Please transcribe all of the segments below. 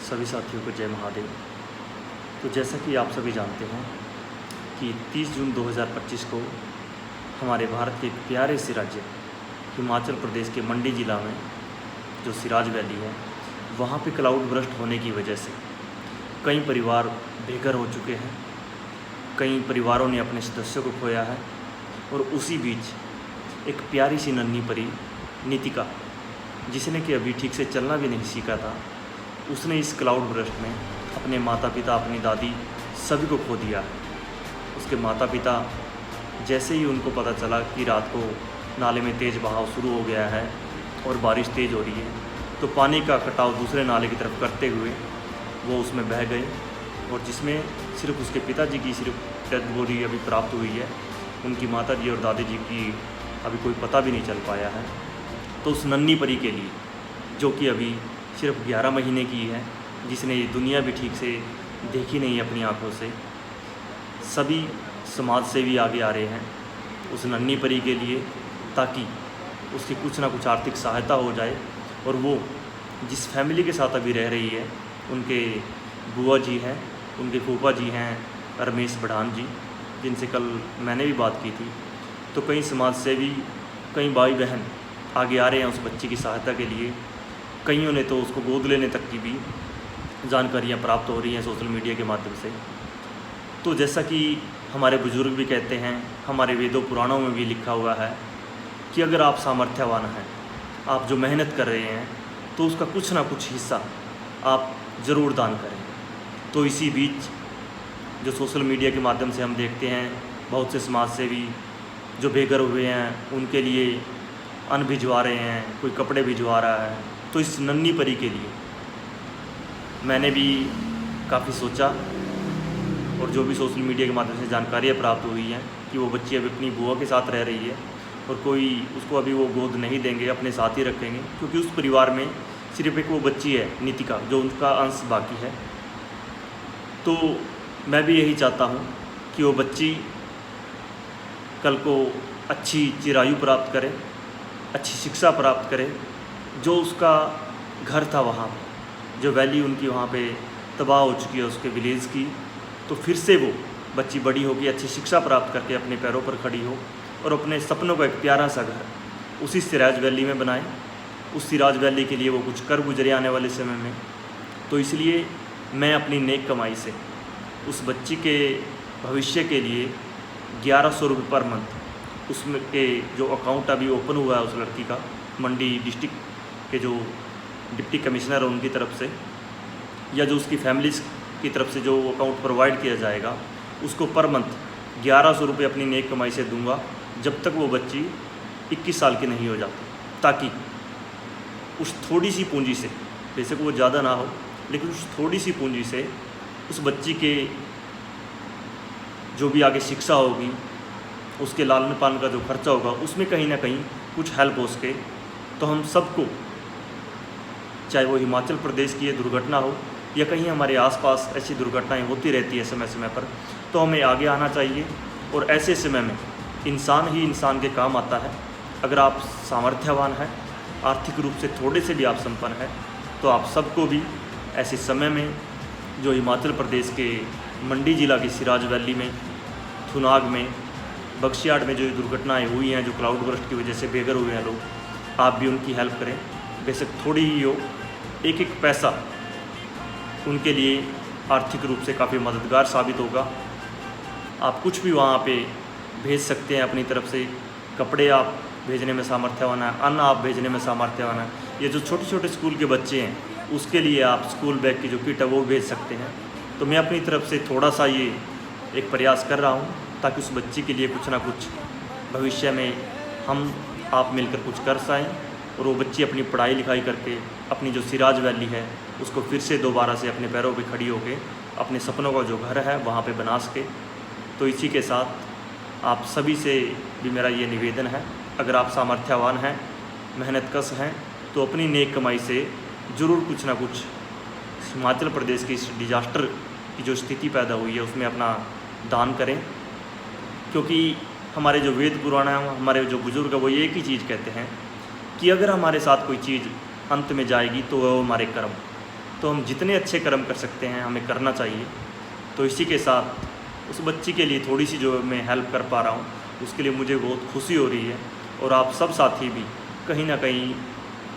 सभी साथियों को जय महादेव। तो जैसा कि आप सभी जानते हैं कि 30 जून 2025 को हमारे भारत के एक प्यारे से राज्य हिमाचल प्रदेश के मंडी ज़िला में जो सिराज वैली है, वहाँ पे क्लाउड बर्स्ट होने की वजह से कई परिवार बेघर हो चुके हैं। कई परिवारों ने अपने सदस्यों को खोया है और उसी बीच एक प्यारी सी नन्ही परी नीतिका, जिसने कि अभी ठीक से चलना भी नहीं सीखा था, उसने इस क्लाउड बर्स्ट में अपने माता पिता, अपनी दादी सभी को खो दिया है। उसके माता पिता जैसे ही उनको पता चला कि रात को नाले में तेज़ बहाव शुरू हो गया है और बारिश तेज़ हो रही है, तो पानी का कटाव दूसरे नाले की तरफ करते हुए वो उसमें बह गए और जिसमें सिर्फ उसके पिताजी की सिर्फ डेड बॉडी अभी प्राप्त हुई है। उनकी माता जी और दादी जी की अभी कोई पता भी नहीं चल पाया है। तो उस नन्ही परी के लिए, जो कि अभी सिर्फ 11 महीने की है, जिसने ये दुनिया भी ठीक से देखी नहीं अपनी आंखों से, सभी समाज सेवी आगे आ रहे हैं उस नन्ही परी के लिए, ताकि उसकी कुछ ना कुछ आर्थिक सहायता हो जाए। और वो जिस फैमिली के साथ अभी रह रही है, उनके बुआ जी हैं, उनके फूफा जी हैं रमेश बढ़ान जी, जिनसे कल मैंने भी बात की थी। तो कई समाज सेवी, कई भाई बहन आगे आ रहे हैं उस बच्ची की सहायता के लिए। कईयों ने तो उसको गोद लेने तक की भी जानकारियाँ प्राप्त हो रही हैं सोशल मीडिया के माध्यम से। तो जैसा कि हमारे बुजुर्ग भी कहते हैं, हमारे वेदों पुराणों में भी लिखा हुआ है कि अगर आप सामर्थ्यवान हैं, आप जो मेहनत कर रहे हैं, तो उसका कुछ ना कुछ हिस्सा आप ज़रूर दान करें। तो इसी बीच जो सोशल मीडिया के माध्यम से हम देखते हैं, बहुत से समाज सेवी जो बेघर हुए हैं उनके लिए अन्न भिजवा रहे हैं, कोई कपड़े भिजवा रहा है। तो इस नन्ही परी के लिए मैंने भी काफ़ी सोचा और जो भी सोशल मीडिया के माध्यम से जानकारियाँ प्राप्त हुई हैं कि वो बच्ची अभी अपनी बुआ के साथ रह रही है और कोई उसको अभी वो गोद नहीं देंगे, अपने साथ ही रखेंगे, क्योंकि उस परिवार में सिर्फ एक वो बच्ची है नीतिका, जो उनका अंश बाकी है। तो मैं भी यही चाहता हूँ कि वो बच्ची कल को अच्छी चिरायु प्राप्त करे, अच्छी शिक्षा प्राप्त करे। जो उसका घर था वहाँ पे, जो वैली उनकी वहाँ पे तबाह हो चुकी है उसके विलेज की, तो फिर से वो बच्ची बड़ी होगी, अच्छी शिक्षा प्राप्त करके अपने पैरों पर खड़ी हो और अपने सपनों का एक प्यारा सा घर उसी सिराज वैली में बनाए। उस सिराज वैली के लिए वो कुछ कर गुजरे आने वाले समय में। तो इसलिए मैं अपनी नेक कमाई से उस बच्ची के भविष्य के लिए 1100 रुपये पर मंथ उसमें के जो अकाउंट अभी ओपन हुआ है उस लड़की का, मंडी डिस्ट्रिक्ट के जो डिप्टी कमिश्नर है उनकी तरफ से, या जो उसकी फैमिली की तरफ से जो अकाउंट प्रोवाइड किया जाएगा, उसको पर मंथ 1100 रुपये अपनी नेक कमाई से दूंगा, जब तक वो बच्ची 21 साल की नहीं हो जाती, ताकि उस थोड़ी सी पूंजी से, बेशक वो ज़्यादा ना हो, लेकिन उस थोड़ी सी पूंजी से उस बच्ची के जो भी आगे शिक्षा होगी, उसके लालन पालन का जो खर्चा होगा, उसमें कहीं ना कहीं कुछ हेल्प हो सके। तो हम सबको, चाहे वो हिमाचल प्रदेश की ये दुर्घटना हो या कहीं हमारे आसपास ऐसी दुर्घटनाएं होती रहती है समय समय पर, तो हमें आगे आना चाहिए। और ऐसे समय में इंसान ही इंसान के काम आता है। अगर आप सामर्थ्यवान हैं, आर्थिक रूप से थोड़े से भी आप संपन्न हैं, तो आप सबको भी ऐसे समय में जो हिमाचल प्रदेश के मंडी ज़िला की सिराज वैली में, थुनाग में, बख्शियाड़ में जो दुर्घटनाएं हुई हैं, जो क्लाउड बर्स्ट की वजह से बेघर हुए हैं लोग, आप भी उनकी हेल्प करें। बेशक थोड़ी ही हो, एक एक पैसा उनके लिए आर्थिक रूप से काफ़ी मददगार साबित होगा। आप कुछ भी वहाँ पे भेज सकते हैं अपनी तरफ से। कपड़े आप भेजने में सामर्थ्यवान है, अन्न आप भेजने में सामर्थ्यवान है। ये जो छोटे छोटे स्कूल के बच्चे हैं, उसके लिए आप स्कूल बैग की जो किट है वो भेज सकते हैं। तो मैं अपनी तरफ से थोड़ा सा ये एक प्रयास कर रहा हूँ, ताकि उस बच्ची के लिए कुछ ना कुछ भविष्य में हम आप मिलकर कुछ कर पाएँ और वो बच्ची अपनी पढ़ाई लिखाई करके अपनी जो सिराज वैली है उसको फिर से दोबारा से अपने पैरों पे खड़ी होके अपने सपनों का जो घर है वहाँ पे बना सके। तो इसी के साथ आप सभी से भी मेरा ये निवेदन है, अगर आप सामर्थ्यवान हैं, मेहनतकश हैं, तो अपनी नेक कमाई से ज़रूर कुछ ना कुछ हिमाचल प्रदेश की इस डिजास्टर की जो स्थिति पैदा हुई है उसमें अपना दान करें। क्योंकि हमारे जो वेद पुराण हैं, हमारे जो बुज़ुर्ग हैं, वो एक ही चीज़ कहते हैं कि अगर हमारे साथ कोई चीज़ अंत में जाएगी तो वह हमारे कर्म, तो हम जितने अच्छे कर्म कर सकते हैं हमें करना चाहिए। तो इसी के साथ उस बच्ची के लिए थोड़ी सी जो मैं हेल्प कर पा रहा हूँ उसके लिए मुझे बहुत खुशी हो रही है। और आप सब साथी भी कहीं ना कहीं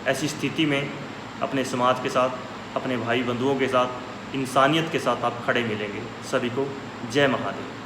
ऐसी स्थिति में अपने समाज के साथ, अपने भाई बंधुओं के साथ, इंसानियत के साथ आप खड़े मिलेंगे। सभी को जय महादेव।